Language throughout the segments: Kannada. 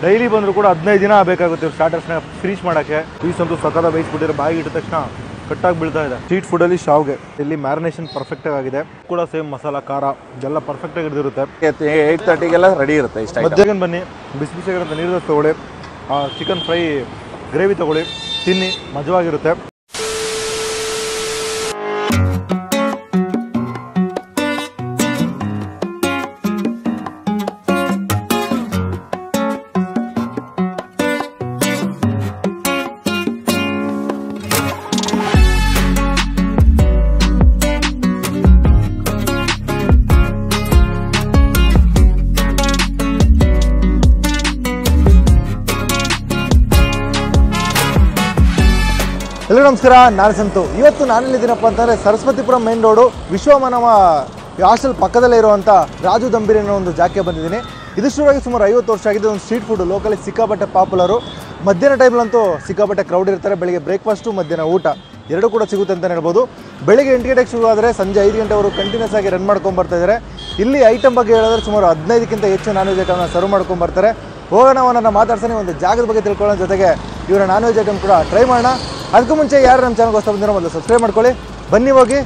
ಡೈಲಿ ಬಂದರೂ ಕೂಡ 15 ದಿನ ಬೇಕಾಗುತ್ತೆ ಸ್ಟಾರ್ಟರ್ಸ್ನ ಫಿನಿಶ್ ಮಾಡೋಕ್ಕೆ. ಪೀಸ್ ಅಂತೂ ಸಖತ್ತ ಬೇಯಿಸ್ಬಿಟ್ಟಿದ್ರೆ ಬಾಯಿಗೆ ಇಟ್ಟ ತಕ್ಷಣ ಕಟ್ಟಾಗಿ ಬೀಳ್ತಾ ಇದೆ. ಸ್ಟ್ರೀಟ್ ಫುಡ್ಡಲ್ಲಿ ಶಾವ್ಗೆ ಇಲ್ಲಿ ಮ್ಯಾರಿನೇಷನ್ ಪರ್ಫೆಕ್ಟಾಗಿ ಆಗಿದೆ ಕೂಡ. ಸೇಮ್ ಮಸಾಲ ಖಾರ ಎಲ್ಲ ಪರ್ಫೆಕ್ಟಾಗಿ ಹಿಡಿದಿರುತ್ತೆ. 8:30ಗೆಲ್ಲ ರೆಡಿ ಇರುತ್ತೆ. ಇಷ್ಟ ಮಧ್ಯಾಹ್ನ ಬನ್ನಿ, ಬಿಸಿ ಬಿಸಿಯಾಗಿರುತ್ತೆ ನೀರು ದೋಸೆ ತೊಗೊಳ್ಳಿ, ಚಿಕನ್ ಫ್ರೈ ಗ್ರೇವಿ ತೊಗೊಳ್ಳಿ, ತಿನ್ನಿ, ಮಜವಾಗಿರುತ್ತೆ. ಎಲ್ಲರಿಗೂ ನಮಸ್ಕಾರ, ನಾನು ಸಂತು. ಇವತ್ತು ನಾನೆಲ್ಲಿದ್ದೀನಪ್ಪ ಅಂತಂದರೆ ಸರಸ್ವತಿಪುರ ಮೇನ್ ರೋಡು ವಿಶ್ವಮಾನವ ಹಾಸ್ಟೆಲ್ ಪಕ್ಕದಲ್ಲೇ ಇರುವಂಥ ರಾಜು ದಂಬಿರಿ ಅನ್ನೋ ಒಂದು ಜಾಗಕ್ಕೆ ಬಂದಿದ್ದೀನಿ. ಇದು ಶುರುವಾಗಿ ಸುಮಾರು 50 ವರ್ಷ ಆಗಿದೆ. ಒಂದು ಸ್ಟ್ರೀಟ್ ಫುಡ್ ಲೋಕಲಿ ಸಿಕ್ಕಾಪಟ್ಟೆ ಪಾಪ್ಯುಲರು. ಮಧ್ಯಾಹ್ನ ಟೈಮ್ಲಂತೂ ಸಿಕ್ಕಾಪಟ್ಟೆ ಕ್ರೌಡ್ ಇರ್ತಾರೆ. ಬೆಳಿಗ್ಗೆ ಬ್ರೇಕ್ಫಾಸ್ಟು, ಮಧ್ಯಾಹ್ನ ಊಟ ಎರಡೂ ಕೂಡ ಸಿಗುತ್ತೆ ಅಂತ ಹೇಳ್ಬೋದು. ಬೆಳಿಗ್ಗೆ 8 ಗಂಟೆಗೆ ಶುರು ಆದರೆ ಸಂಜೆ 5 ಗಂಟೆವರೆಗೂ ಕಂಟಿನ್ಯೂಸ್ ಆಗಿ ರನ್ ಮಾಡ್ಕೊಂಬರ್ತಾ ಇದ್ದಾರೆ. ಇಲ್ಲಿ ಐಟಮ್ ಬಗ್ಗೆ ಹೇಳಿದ್ರೆ ಸುಮಾರು 15ಕ್ಕಿಂತ ಹೆಚ್ಚು ನಾನ್ ವೆಜ್ ಐಟಮ್ನ ಸರ್ವ್ ಮಾಡ್ಕೊಂಬರ್ತಾರೆ. ಹೋಗೋಣ, ಅವನನ್ನು ಮಾತಾಡ್ತಾನೆ, ಒಂದು ಜಾಗದ ಬಗ್ಗೆ ತಿಳ್ಕೊಳ್ಳೋ ಜೊತೆಗೆ ಇವರ ನಾನ್ ವೆಜ್ ಐಟಮ್ ಕೂಡ ಟ್ರೈ ಮಾಡೋಣ. ಅದಕ್ಕೂ ಮುಂಚೆ ಯಾರು ನಮ್ಮ ಚಾನಲ್ಗೆ ಹೊಸ ಬಂದಿರೋ ಮೊದಲು ಸಬ್ಸ್ಕ್ರೈಬ್ ಮಾಡ್ಕೊಳ್ಳಿ. ಬನ್ನಿ ಹೋಗಿ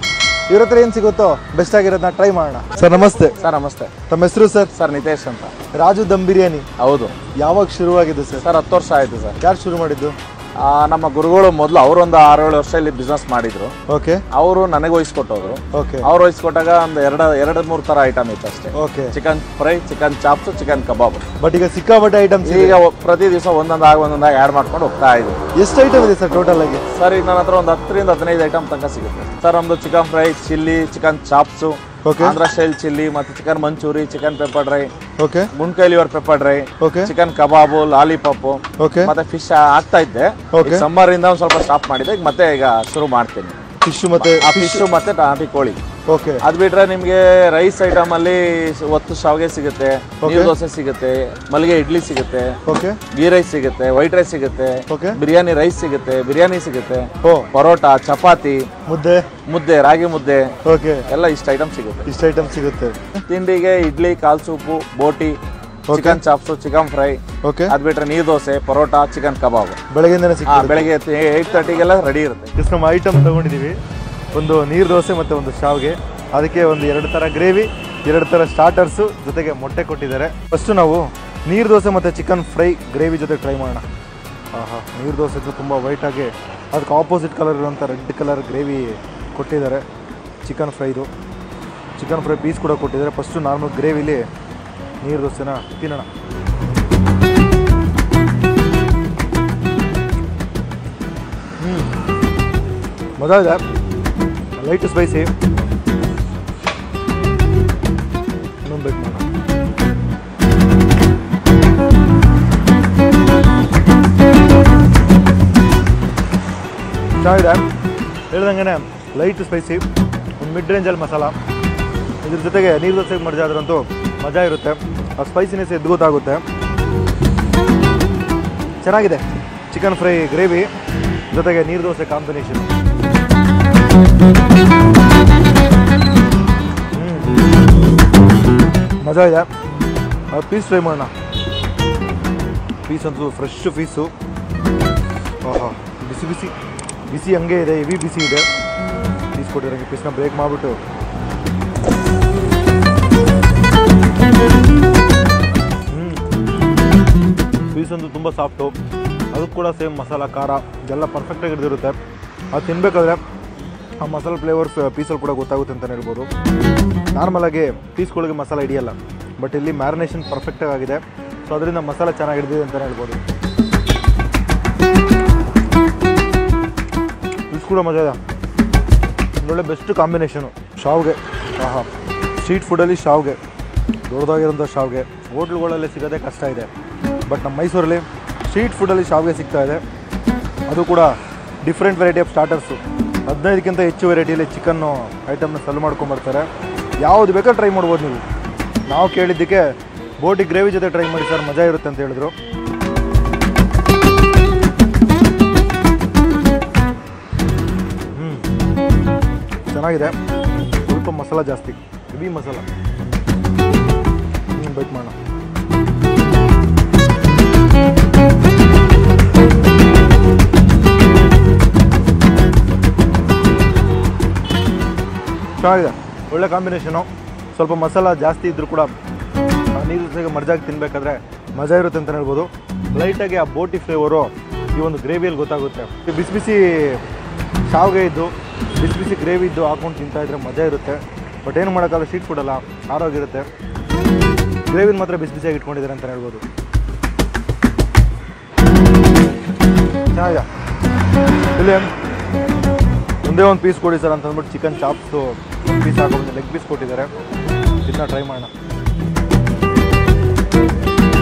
ಇವ್ರ ಹತ್ರ ಏನು ಸಿಗುತ್ತೋ ಬೆಸ್ಟ್ ಆಗಿರೋದನ್ನ ಟ್ರೈ ಮಾಡೋಣ. ಸರ್ ನಮಸ್ತೆ. ಸರ್ ನಮಸ್ತೆ. ತಮ್ಮ ಹೆಸರು ಸರ್? ಸರ್ ನಿತೇಶ್ ಅಂತ. ರಾಜು ದಮ್ ಬಿರಿಯಾನಿ ಹೌದು. ಯಾವಾಗ ಶುರುವಾಗಿದೆ ಸರ್? ಸರ್ 10 ವರ್ಷ ಆಯಿತು ಸರ್. ಯಾರು ಶುರು ಮಾಡಿದ್ದು? ನಮ್ಮ ಗುರುಗಳು ಮೊದಲು ಅವರು ಒಂದು 6-7 ವರ್ಷ ಇಲ್ಲಿ ಬಿಸ್ನೆಸ್ ಮಾಡಿದ್ರು. ಓಕೆ. ಅವರು ನನಗೆ ವಹಿಸ್ಕೊಟ್ಟೋದ್ರು. ಓಕೆ. ಅವ್ರು ವಹಿಸ್ಕೊಟ್ಟಾಗ ಒಂದು 2-3 ಥರ ಐಟಮ್ ಇತ್ತು ಅಷ್ಟೇ. Okay. Chicken fry, chicken chops, chicken kebab. But ಈಗ ಸಿಕ್ಕಾಪಟ್ಟೆ ಐಟಮ್ಸ್ ಈಗ ಪ್ರತಿ ದಿವಸ ಒಂದೊಂದಾಗಿ ಆ್ಯಡ್ ಮಾಡ್ಕೊಂಡು ಹೋಗ್ತಾ ಇದ್ದೀವಿ. ಎಷ್ಟು ಐಟಮ್ ಇದೆ ಸರ್ ಟೋಟಲ್ ಆಗಿ? ಸರ್ ಈಗ ನನ್ನ ಹತ್ರ ಒಂದು 10ರಿಂದ 15 ಐಟಮ್ ತನಕ ಸಿಗುತ್ತೆ ಸರ್. ನಮ್ಮದು chicken fry, chilli, chicken chops, Andhra style chilli, ಮತ್ತೆ chicken manchurian, chicken pepper dry, okay, ಮುನ್ಕೈ liver pepper dry, okay, chicken kebab, lollipop, okay, ಮತ್ತೆ ಫಿಶ್ ಆಗ್ತಾ ಇದ್ದೆ. ಸಮ್ಮರ್ ಇಂದ ಒಂದು ಸ್ವಲ್ಪ ಸ್ಟಾಪ್ ಮಾಡಿದೆ. ಈಗ ಮತ್ತೆ ಈಗ ಶುರು ಮಾಡ್ತೀನಿ. ಫಿಶ್ ಮತ್ತೆ ಫಿಶ್ ಮತ್ತೆ ನಾಟಿ ಕೋಳಿ. ಓಕೆ. ಅದ್ ಬಿಟ್ರೆ ನಿಮ್ಗೆ ರೈಸ್ ಐಟಮ್ ಅಲ್ಲಿ ಒತ್ತು ಶಾವಿಗೆ ಸಿಗುತ್ತೆ, ನೀರು ದೋಸೆ ಸಿಗುತ್ತೆ, ಮಲ್ಲಿಗೆ ಇಡ್ಲಿ ಸಿಗುತ್ತೆ, ಓಕೆ, ಗೀ ರೈಸ್ ಸಿಗುತ್ತೆ, ವೈಟ್ ರೈಸ್ ಸಿಗುತ್ತೆ, ಓಕೆ, ಬಿರಿಯಾನಿ ರೈಸ್ ಸಿಗುತ್ತೆ, ಬಿರಿಯಾನಿ ಸಿಗುತ್ತೆ, ಪರೋಟ, ಚಪಾತಿ, ಮುದ್ದೆ, ರಾಗಿ ಮುದ್ದೆ, ಓಕೆ, ಎಲ್ಲ ಇಷ್ಟ ಐಟಮ್ ಸಿಗುತ್ತೆ. ಇಷ್ಟ ಐಟಮ್ ಸಿಗುತ್ತೆ. ತಿಂಡಿಗೆ ಇಡ್ಲಿ, ಕಾಲ್ ಸೂಪು, ಬೋಟಿ, chicken chops, chicken fry, okay, ಅದ್ ಬಿಟ್ರೆ ನೀರು ದೋಸೆ, ಪರೋಟ, ಚಿಕನ್ ಕಬಾಬ್ ಬೆಳಗ್ಗೆಯಿಂದನೇ ಸಿಗುತ್ತೆ. ಬೆಳಗ್ಗೆ 8:30ಗೆಲ್ಲ ರೆಡಿ ಇರುತ್ತೆ. ಜಸ್ಟ್ ನಮ್ಮ ಐಟಮ್ ತಗೊಂಡಿದ್ದೀವಿ. ಒಂದು ನೀರು ದೋಸೆ ಮತ್ತು ಒಂದು ಶಾವಿಗೆ, ಅದಕ್ಕೆ ಒಂದು 2 ಥರ ಗ್ರೇವಿ, 2 ಥರ ಸ್ಟಾರ್ಟರ್ಸು, ಜೊತೆಗೆ ಮೊಟ್ಟೆ ಕೊಟ್ಟಿದ್ದಾರೆ. ಫಸ್ಟು ನಾವು ನೀರು ದೋಸೆ ಮತ್ತು ಚಿಕನ್ ಫ್ರೈ ಗ್ರೇವಿ ಜೊತೆ ಟ್ರೈ ಮಾಡೋಣ. ನೀರು ದೋಸೆ ತುಂಬ ವೈಟಾಗಿ ಅದಕ್ಕೆ ಆಪೋಸಿಟ್ ಕಲರ್ ಇರುವಂಥ ರೆಡ್ ಕಲರ್ ಗ್ರೇವಿ ಕೊಟ್ಟಿದ್ದಾರೆ. ಚಿಕನ್ ಫ್ರೈ ಪೀಸ್ ಕೂಡ ಕೊಟ್ಟಿದ್ದಾರೆ. ಫಸ್ಟು ನಾರ್ಮಲ್ ಗ್ರೇವಿಲಿ ನೀರು ದೋಸೆನ ತಿನ್ನೋಣ. ಮಜಾ ಇದೆ. Light spicy. ಇನ್ನೊಂದು ಬೇಕು ಮಾಡೋಣ. ಚೆನ್ನಾಗಿದೆ. ಹೇಳ್ದಂಗೆ ಲೈಟ್ ಸ್ಪೈಸಿ, ಒಂದು ಮಿಡ್ ರೇಂಜಲ್ಲಿ ಮಸಾಲ, ಇದ್ರ ಜೊತೆಗೆ ನೀರು ದೋಸೆಗೆ ಮರ್ಜಿ ಆದ್ರಂತೂ ಮಜಾ ಇರುತ್ತೆ. ಆ ಸ್ಪೈಸಿನೆಸ್ ಎದ್ದು ಗೊತ್ತಾಗುತ್ತೆ. ಚೆನ್ನಾಗಿದೆ. ಚಿಕನ್ ಫ್ರೈ ಗ್ರೇವಿ ಜೊತೆಗೆ ನೀರು ದೋಸೆ ಕಾಂಬಿನೇಷನ್. ಮಜಾ ಇದೆ. ಪೀಸ್ ಫ್ರೈ ಮಾಡೋಣ. ಪೀಸ್ ಅಂತೂ ಫ್ರೆಶ್ ಪೀಸು. ಬಿಸಿ ಹಂಗೆ ಇದೆ, ಹೆವಿ ಬಿಸಿ ಇದೆ. ಪೀಸ್ ಕೊಟ್ಟಿರೋಂಗೆ ಪೀಸ್ನ ಬ್ರೇಕ್ ಮಾಡಿಬಿಟ್ಟು ಪೀಸ್ ಅಂತೂ ತುಂಬ ಸಾಫ್ಟು. ಅದಕ್ಕೆ ಕೂಡ ಸೇಮ್ ಮಸಾಲ ಖಾರ ಎಲ್ಲ ಪರ್ಫೆಕ್ಟಾಗಿ ಹಿಡಿದಿರುತ್ತೆ. ಅದು ತಿನ್ನಬೇಕಾದ್ರೆ ಆ ಮಸಾಲ ಫ್ಲೇವರ್ಸ್ ಪೀಸಲ್ಲಿ ಕೂಡ ಗೊತ್ತಾಗುತ್ತೆ ಅಂತಲೇ ಹೇಳ್ಬೋದು. ನಾರ್ಮಲಾಗಿ ಪೀಸ್ಗಳಿಗೆ ಮಸಾಲ ಹಿಡಿಯಲ್ಲ, ಬಟ್ ಇಲ್ಲಿ ಮ್ಯಾರಿನೇಷನ್ ಪರ್ಫೆಕ್ಟಾಗಿ ಆಗಿದೆ. ಸೊ ಅದರಿಂದ ಮಸಾಲ ಚೆನ್ನಾಗಿ ಹಿಡಿದಿದೆ ಅಂತಲೇ ಹೇಳ್ಬೋದು. ಪೀಸ್ ಕೂಡ ಮಜಾ ಇದೆ. ಒಳ್ಳೆ ಬೆಸ್ಟ್ ಕಾಂಬಿನೇಷನು. ಶಾವ್ಗೆ, ಸ್ಟ್ರೀಟ್ ಫುಡ್ಡಲ್ಲಿ ಶಾವ್ಗೆ, ದೊಡ್ಡದಾಗಿರೋಂಥ ಶಾವ್ಗೆ ಹೋಟ್ಲುಗಳಲ್ಲಿ ಸಿಗೋದೇ ಕಷ್ಟ ಇದೆ. ಬಟ್ ನಮ್ಮ ಮೈಸೂರಲ್ಲಿ ಸ್ಟ್ರೀಟ್ ಫುಡ್ಡಲ್ಲಿ ಶಾವ್ಗೆ ಸಿಗ್ತಾ ಇದೆ. ಅದು ಕೂಡ ಡಿಫ್ರೆಂಟ್ ವೆರೈಟಿ ಆಫ್ ಸ್ಟಾರ್ಟರ್ಸು. 15ಕ್ಕಿಂತ ಹೆಚ್ಚು ವೆರೈಟಿಯಲ್ಲಿ ಚಿಕನ್ನು ಐಟಮ್ನ ಸರ್ವ್ ಮಾಡ್ಕೊಂಬರ್ತಾರೆ. ಯಾವುದು ಬೇಕಾದ್ರೂ ಟ್ರೈ ಮಾಡ್ಬೋದು ನೀವು. ನಾವು ಕೇಳಿದ್ದಕ್ಕೆ ಬೋಟಿ ಗ್ರೇವಿ ಜೊತೆ ಟ್ರೈ ಮಾಡಿ ಸರ್, ಮಜಾ ಇರುತ್ತೆ ಅಂತ ಹೇಳಿದ್ರು. ಚೆನ್ನಾಗಿದೆ. ಸ್ವಲ್ಪ ಮಸಾಲ ಜಾಸ್ತಿ, ಹೆವಿ ಮಸಾಲ. ಬೈಟ್ ಮಾಡೋಣ. ಚೆನ್ನಾಗಿದೆ, ಒಳ್ಳೆ ಕಾಂಬಿನೇಷನು. ಸ್ವಲ್ಪ ಮಸಾಲ ಜಾಸ್ತಿ ಇದ್ದರೂ ಕೂಡ ನೀರು ಜೊತೆಗೆ ಮರ್ಜಾಗಿ ತಿನ್ನಬೇಕಾದ್ರೆ ಮಜಾ ಇರುತ್ತೆ ಅಂತಲೇ ಹೇಳ್ಬೋದು. ಲೈಟಾಗಿ ಆ ಬೋಟಿ ಫ್ಲೇವರು ಈ ಒಂದು ಗ್ರೇವಿಯಲ್ಲಿ ಗೊತ್ತಾಗುತ್ತೆ. ಬಿಸಿ ಬಿಸಿ ಶಾವಿಗೆ ಇದ್ದು ಬಿಸಿ ಬಿಸಿ ಗ್ರೇವಿ ಇದ್ದು ಹಾಕೊಂಡು ತಿಂತಾಯಿದ್ರೆ ಮಜಾ ಇರುತ್ತೆ. ಬಟ್ ಏನು ಮಾಡೋಕ್ಕಾಗಲ್ಲ, ಸ್ಟ್ರೀಟ್ ಫುಡ್ ಅಲ್ಲ, ಆರೋಗಿರುತ್ತೆ. ಗ್ರೇವಿನ ಮಾತ್ರ ಬಿಸಿ ಬಿಸಿಯಾಗಿ ಇಟ್ಕೊಂಡಿದ್ದಾರೆ ಅಂತಲೇ ಹೇಳ್ಬೋದು. ಚೆನ್ನಾಗಿದೆ. ಇಲ್ಲಿ ಒಂದೇ ಒಂದು ಪೀಸ್ ಕೊಡಿ ಸರ್ ಅಂತ ಅಂದ್ಬಿಟ್ಟು ಚಿಕನ್ ಚಾಪ್ಸು ಪೀಸ್ ಹಾಕೊಂಡು ಲೆಗ್ ಪೀಸ್ ಕೊಟ್ಟಿದ್ದಾರೆ. ಇದನ್ನ ಟ್ರೈ ಮಾಡೋಣ.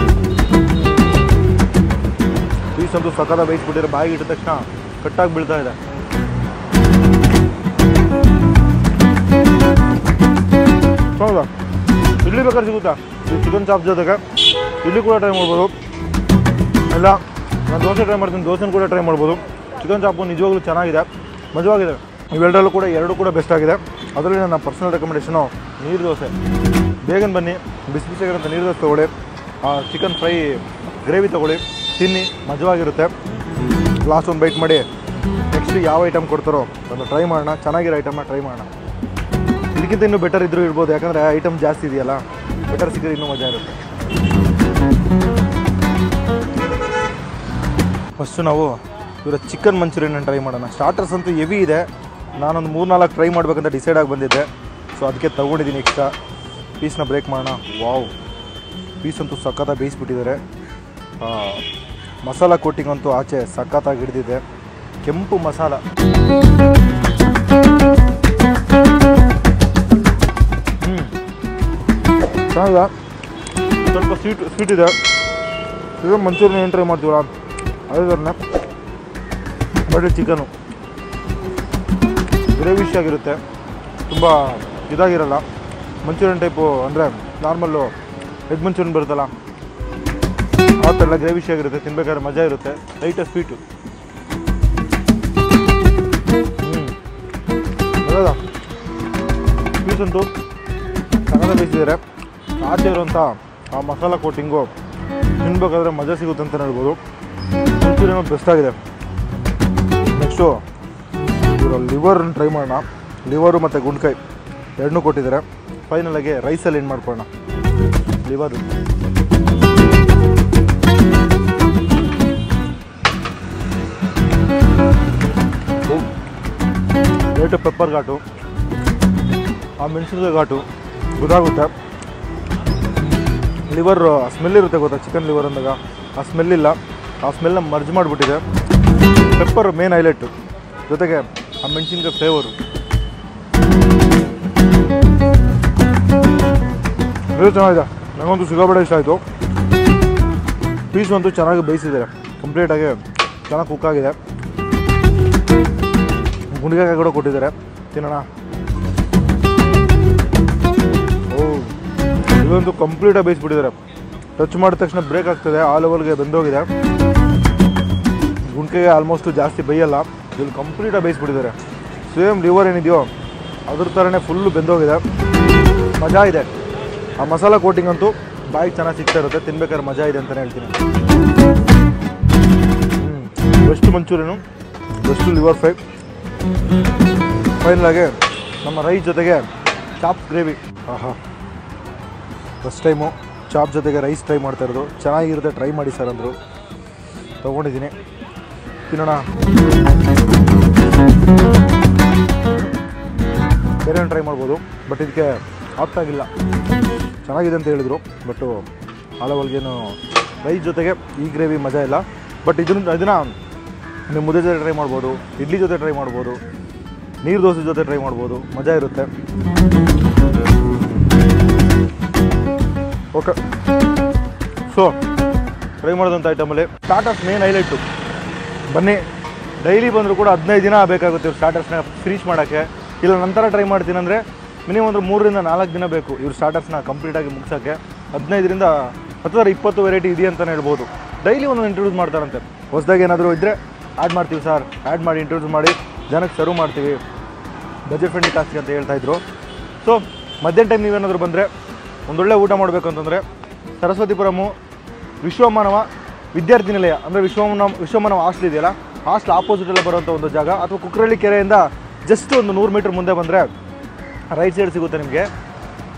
ಪೀಸ್ ಅಂತೂ ಸಕ್ಕತ್ತ ಬೇಯಿಸ್ಬಿಟ್ಟಿದ್ರೆ ಬಾಯಿಗೆ ಇಟ್ಟ ತಕ್ಷಣ ಕಟ್ಟಾಗಿ ಬೀಳ್ತಾ ಇದೆ. ಹೌದಾ, ಇಡ್ಲಿ ಬೇಕಾದ್ರೆ ಸಿಗುತ್ತಾ ಈ ಚಿಕನ್ ಚಾಪ್ ಜೊತೆಗೆ? ಇಡ್ಲಿ ಕೂಡ ಟ್ರೈ ಮಾಡ್ಬೋದು. ಇಲ್ಲ ನಾನು ದೋಸೆ ಟ್ರೈ ಮಾಡ್ತೀನಿ, ದೋಸೆನ ಕೂಡ ಟ್ರೈ ಮಾಡ್ಬೋದು. ಚಿಕನ್ ಚಾಪು ನಿಜವಾಗ್ಲೂ ಚೆನ್ನಾಗಿದೆ, ಮಜವಾಗಿದೆ. ಇವೆರಡರಲ್ಲೂ ಕೂಡ ಎರಡು ಕೂಡ ಬೆಸ್ಟ್ ಆಗಿದೆ. ಅದರಲ್ಲಿ ನನ್ನ ಪರ್ಸನಲ್ ರೆಕಮೆಂಡೇಷನು ನೀರು ದೋಸೆ. ಬೇಗನೆ ಬನ್ನಿ, ಬಿಸಿ ಬಿಸಿಯಾಗಿರೋಂಥ ನೀರು ದೋಸೆ ತೊಗೊಳ್ಳಿ, ಚಿಕನ್ ಫ್ರೈ ಗ್ರೇವಿ ತೊಗೊಳ್ಳಿ, ತಿನ್ನಿ, ಮಜವಾಗಿರುತ್ತೆ. ಲಾಸ್ಟ್ ಒಂದು ಬೈಟ್ ಮಾಡಿ ನೆಕ್ಸ್ಟ್ ಯಾವ ಐಟಮ್ ಕೊಡ್ತಾರೋ ಅದನ್ನು ಟ್ರೈ ಮಾಡೋಣ. ಚೆನ್ನಾಗಿರೋ ಐಟಮ್ನ ಟ್ರೈ ಮಾಡೋಣ. ಇದಕ್ಕಿಂತ ಇನ್ನೂ ಬೆಟರ್ ಇದ್ರೂ ಇರ್ಬೋದು, ಯಾಕಂದರೆ ಐಟಮ್ ಜಾಸ್ತಿ ಇದೆಯಲ್ಲ. ಬೆಟರ್ ಸಿಕ್ಕರೆ ಇನ್ನೂ ಮಜಾ ಇರುತ್ತೆ. ಫಸ್ಟು ನಾವು ಇವರ ಚಿಕನ್ ಮಂಚೂರಿಯನ್ನ ಟ್ರೈ ಮಾಡೋಣ. ಸ್ಟಾರ್ಟರ್ಸ್ ಅಂತೂ ಹೆವಿ ಇದೆ. ನಾನೊಂದು 3-4 ಟ್ರೈ ಮಾಡಬೇಕಂತ ಡಿಸೈಡ್ ಆಗಿ ಬಂದಿದ್ದೆ. ಸೊ ಅದಕ್ಕೆ ತೊಗೊಂಡಿದ್ದೀನಿ. ಎಕ್ಸ್ಟ್ರಾ ಪೀಸ್ನ ಬ್ರೇಕ್ ಮಾಡೋಣ. ವಾವ್, ಪೀಸ್ ಅಂತೂ ಸಖತ್ತಾಗಿ ಬೇಯಿಸ್ಬಿಟ್ಟಿದ್ದಾರೆ. ಮಸಾಲ ಕೋಟಿಂಗ್ ಅಂತೂ ಆಚೆ ಸಖತ್ತಾಗಿ ಹಿಡಿದಿದೆ. ಕೆಂಪು ಮಸಾಲ. ಚೆನ್ನಾಗಿದೆ. ಸ್ವಲ್ಪ ಸ್ವೀಟ್ ಇದೆ. ಇದು ಮಂಚೂರಿಯನ್ ಏನು ಟ್ರೈ ಮಾಡ್ತೀವಲ್ಲ ಅದೇ ಥರನೇ, ಬಟ್ ಚಿಕನು ಗ್ರೇವಿಶ್ ಆಗಿರುತ್ತೆ, ತುಂಬ ಇದಾಗಿರಲ್ಲ. ಮಂಚೂರಿಯನ್ ಟೈಪು ಅಂದರೆ ನಾರ್ಮಲ್ಲು ಎಗ್ ಮಂಚೂರಿಯನ್ ಬರುತ್ತಲ್ಲ ಆ ಥರ ಗ್ರೇವಿಶ್ ಆಗಿರುತ್ತೆ. ತಿನ್ಬೇಕಾದ್ರೆ ಮಜಾ ಇರುತ್ತೆ. ಲೈಟಾಗಿ ಸ್ವೀಟು. ಅದ ಪೀಸ್ ಅಂತೂ ಚೆನ್ನಾಗಿ ಬೇಯಿಸಿದ್ದಾರೆ. ಆಚೆ ಇರುವಂಥ ಆ ಮಸಾಲ ಕೋಟಿಂಗು ತಿನ್ಬೇಕಾದ್ರೆ ಮಜಾ ಸಿಗುತ್ತೆ ಅಂತ ಹೇಳ್ಬೋದು. ಮಂಚೂರಿಯನ್ ಬೆಸ್ಟ್ ಆಗಿದೆ. ನೆಕ್ಸ್ಟು ಇವರು ಲಿವರ್ನ ಟ್ರೈ ಮಾಡೋಣ. ಲಿವರು ಮತ್ತು ಗುಂಡ್ಕಾಯಿ ಎರಡನ್ನೂ ಕೊಟ್ಟಿದ್ದಾರೆ. ಫೈನಲಾಗಿ ರೈಸಲ್ಲಿ ಏನು ಮಾಡ್ಕೊಳ್ಳೋಣ. ಲಿವರು ಲೈಟು ಪೆಪ್ಪರ್ ಘಾಟು, ಆ ಮೆಣಸಿನಕಾಯಿ ಘಾಟು ಗೊತ್ತಾಗುತ್ತೆ. ಲಿವರ್ ಸ್ಮೆಲ್ ಇರುತ್ತೆ ಗೊತ್ತಾ, ಚಿಕನ್ ಲಿವರ್ ಅಂದಾಗ ಆ ಸ್ಮೆಲ್ ಇಲ್ಲ. ಆ ಸ್ಮೆಲ್ನ ಮರ್ಜ್ ಮಾಡಿಬಿಟ್ಟಿದೆ. ಪೆಪ್ಪರ್ ಮೇನ್ ಹೈಲೈಟು, ಜೊತೆಗೆ ಆ ಮೆಣಸಿನ್ಕಾಯಿ ಫ್ಲೇವರು. ಇದು ಚೆನ್ನಾಗಿದೆ. ನನಗಂತೂ ಸಿಕ್ಕಾಪಟ್ಟೆ ಇಷ್ಟ ಆಯಿತು. ಪೀಸು ಅಂತೂ ಚೆನ್ನಾಗಿ ಬೇಯಿಸಿದ್ದಾರೆ. ಕಂಪ್ಲೀಟಾಗಿ ಚೆನ್ನಾಗಿ ಕುಕ್ ಆಗಿದೆ. ಗುಂಡಿಕಾಯಿ ಕೂಡ ಕೊಟ್ಟಿದ್ದಾರೆ. ತಿನ್ನೋಣ. ಇದಂತೂ ಕಂಪ್ಲೀಟಾಗಿ ಬೇಯಿಸ್ಬಿಟ್ಟಿದ್ದಾರೆ. ಟಚ್ ಮಾಡಿದ ತಕ್ಷಣ ಬ್ರೇಕ್ ಆಗ್ತದೆ. ಆ ಲೆವೆಲ್ಗೆ ಬೆಂದೋಗಿದೆ. ಗುಂಡಿಕಾಯಿ ಆಲ್ಮೋಸ್ಟು ಜಾಸ್ತಿ ಬೇಯಲ್ಲ. ಇಲ್ಲಿ ಕಂಪ್ಲೀಟಾಗಿ ಬೇಯಿಸ್ಬಿಟ್ಟಿದ್ದಾರೆ. ಸೇಮ್ ಲಿವರ್ ಏನಿದೆಯೋ ಅದ್ರ ಥರನೇ ಫುಲ್ಲು ಬೆಂದೋಗಿದೆ. ಮಜಾ ಇದೆ. ಆ ಮಸಾಲ ಕೋಟಿಂಗ್ ಅಂತೂ ಬಾಯಿಗೆ ಚೆನ್ನಾಗಿ ಸಿಗ್ತಾ ಇರುತ್ತೆ. ತಿನ್ಬೇಕಾದ್ರೆ ಮಜಾ ಇದೆ ಅಂತಲೇ ಹೇಳ್ತೀನಿ. Best manchurian, best liver fry. ಫೈನಲಾಗಿ ನಮ್ಮ ರೈಸ್ ಜೊತೆಗೆ ಚಾಪ್ ಗ್ರೇವಿ. ಆಹಾ, ಫಸ್ಟ್ ಟೈಮು ಚಾಪ್ ಜೊತೆಗೆ ರೈಸ್ ಟ್ರೈ ಮಾಡ್ತಾ ಇರೋದು. ಚೆನ್ನಾಗಿರುತ್ತೆ, ಟ್ರೈ ಮಾಡಿ ಸರ್ ಅಂದರು. ತೊಗೊಂಡಿದ್ದೀನಿ, ತಿನ್ನೋಣ. ಬೇರೆ ಟ್ರೈ ಮಾಡ್ಬೋದು, ಬಟ್ ಇದಕ್ಕೆ ಆಪ್ತಾಗಿಲ್ಲ. ಚೆನ್ನಾಗಿದೆ ಅಂತ ಹೇಳಿದರು, ಬಟ್ಟು ಆ ಲೆವೆಲ್ಗೇನು ರೈಸ್ ಜೊತೆಗೆ ಈ ಗ್ರೇವಿ ಮಜಾ ಇಲ್ಲ. ಬಟ್ ಇದನ್ನು ನೀವು ಮುದ್ದೆ ಜೊತೆ ಟ್ರೈ ಮಾಡ್ಬೋದು, ಇಡ್ಲಿ ಜೊತೆ ಟ್ರೈ ಮಾಡ್ಬೋದು, ನೀರು ದೋಸೆ ಜೊತೆ ಟ್ರೈ ಮಾಡ್ಬೋದು, ಮಜಾ ಇರುತ್ತೆ. ಓಕೆ, ಸೊ ಟ್ರೈ ಮಾಡಿದಂಥ ಐಟಮಲ್ಲಿ ಸ್ಟಾರ್ಟರ್ಸ್ ಮೇನ್ ಹೈಲೈಟು. ಬನ್ನಿ, ಡೈಲಿ ಬಂದರೂ ಕೂಡ 15 ದಿನ ಬೇಕಾಗುತ್ತೆ ಇವ್ರು ಸ್ಟಾರ್ಟರ್ಸ್ನ ಫಿನಿಷ್ ಮಾಡೋಕ್ಕೆ. ಇಲ್ಲ ನಂತರ ಟ್ರೈ ಮಾಡ್ತೀನಿ ಅಂದರೆ ಮಿನಿಮಮ್ ಒಂದು 3 ರಿಂದ 4 ದಿನ ಬೇಕು ಇವ್ರು ಸ್ಟಾರ್ಟರ್ಸ್ನ ಕಂಪ್ಲೀಟಾಗಿ ಮುಗಿಸೋಕ್ಕೆ. 15 ರಿಂದ 20 ವೆರೈಟಿ ಇದೆ ಅಂತಲೇ ಹೇಳ್ಬೋದು. ಡೈಲಿ ಒಂದೊಂದು ಇಂಟ್ರೊಡ್ಯೂಸ್ ಮಾಡ್ತಾರಂತೆ. ಹೊಸದಾಗಿ ಏನಾದರೂ ಇದ್ದರೆ ಆ್ಯಡ್ ಮಾಡ್ತೀವಿ ಸರ್, ಆ್ಯಡ್ ಮಾಡಿ ಇಂಟ್ರೊಡ್ಯೂಸ್ ಮಾಡಿ ಜನಕ್ಕೆ ಸರ್ವ್ ಮಾಡ್ತೀವಿ, ಬಜೆಟ್ ಫ್ರೆಂಡ್ಲಿ ಕಾಸ್ಟ್ಗೆ ಅಂತ ಹೇಳ್ತಾಯಿದ್ರು. ಸೊ ಮಧ್ಯಾಹ್ನ ಟೈಮ್ ನೀವೇನಾದರೂ ಬಂದರೆ ಒಂದೊಳ್ಳೆ ಊಟ ಮಾಡಬೇಕು ಅಂತಂದರೆ ಸರಸ್ವತಿಪುರಮು ವಿಶ್ವಮಾನವ ವಿದ್ಯಾರ್ಥಿ ನಿಲಯ ಅಂದರೆ ವಿಶ್ವಮಾನವ ಹಾಸ್ಟೆಲ್ ಇದೆಯಲ್ಲ, ಹಾಸ್ಟೆಲ್ ಆಪೋಸಿಟೆಲ್ಲ ಬರುವಂಥ ಒಂದು ಜಾಗ. ಅಥವಾ ಕುಕ್ರಳ್ಳಿ ಕೆರೆಯಿಂದ ಜಸ್ಟ್ ಒಂದು 100 ಮೀಟರ್ ಮುಂದೆ ಬಂದರೆ ರೈಟ್ ಸೈಡ್ ಸಿಗುತ್ತೆ ನಿಮಗೆ.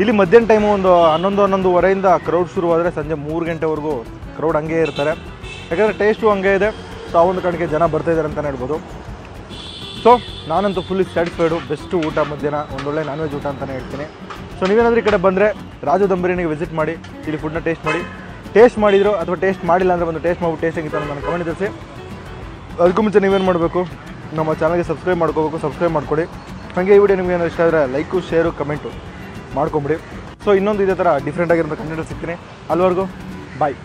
ಇಲ್ಲಿ ಮಧ್ಯಾಹ್ನ ಟೈಮು ಒಂದು 11-11:30 ಕ್ರೌಡ್ ಶುರುವಾದರೆ ಸಂಜೆ 3 ಗಂಟೆವರೆಗೂ ಕ್ರೌಡ್ ಹಂಗೆ ಇರ್ತಾರೆ. ಯಾಕಂದರೆ ಟೇಸ್ಟು ಹಂಗೆ ಇದೆ. ಸೊ ಆ ಒಂದು ಕಾರಣಕ್ಕೆ ಜನ ಬರ್ತಾಯಿದ್ದಾರೆ ಅಂತಲೇ ಹೇಳ್ಬೋದು. ಸೊ ನಾನಂತೂ ಫುಲ್ಲಿ ಸ್ಯಾಟಿಸ್ಫೈಡು. ಬೆಸ್ಟು ಊಟ ಮಧ್ಯಾಹ್ನ, ಒಂದೊಳ್ಳೆ ನಾನ್ ವೆಜ್ ಊಟ ಅಂತಲೇ ಹೇಳ್ತೀನಿ. ಸೊ ನೀವೇನಾದರೂ ಈ ಕಡೆ ಬಂದರೆ ರಾಜು ದಮ್ ಬಿರಿಯಾನಿಗೆ ವಿಸಿಟ್ ಮಾಡಿ, ಇಲ್ಲಿ ಫುಡ್ನ ಟೇಸ್ಟ್ ಮಾಡಿ. ಟೇಸ್ಟ್ ಮಾಡಿದ್ರು ಅಥವಾ ಟೇಸ್ಟ್ ಮಾಡಿಲ್ಲ ಅಂದರೆ ಒಂದು ಟೇಸ್ಟ್ ಮಾಡ್ಬಿಟ್ಟು ಟೇಸ್ಟ್ ಆಗಿತ್ತು ನಾನು ಕಮೆಂಟ್ ತಿಳಿಸಿ. ಅದಕ್ಕೂ ಮುಂಚೆ ನೀವೇನು ಮಾಡಬೇಕು, ನಮ್ಮ ಚಾನಲ್ಗೆ ಸಬ್ಸ್ಕ್ರೈಬ್ ಮಾಡ್ಕೋಬೇಕು. ಸಬ್ಸ್ಕ್ರೈಬ್ ಮಾಡಿಕೊಡಿ. ಹಾಗೆ ಈ ವಿಡಿಯೋ ನಿಮಗೆ ಏನಾದ್ರು ಇಷ್ಟ ಆದರೆ ಲೈಕು, ಶೇರು, ಕಮೆಂಟು ಮಾಡ್ಕೊಂಬಿಡಿ. ಸೊ ಇನ್ನೊಂದು ಇದೇ ಥರ ಡಿಫ್ರೆಂಟ್ ಆಗಿರೋ ಕಂಟೆಂಟ್ ಸಿಗ್ತೀನಿ. ಅಲ್ಲಿವರೆಗೂ ಬಾಯ್.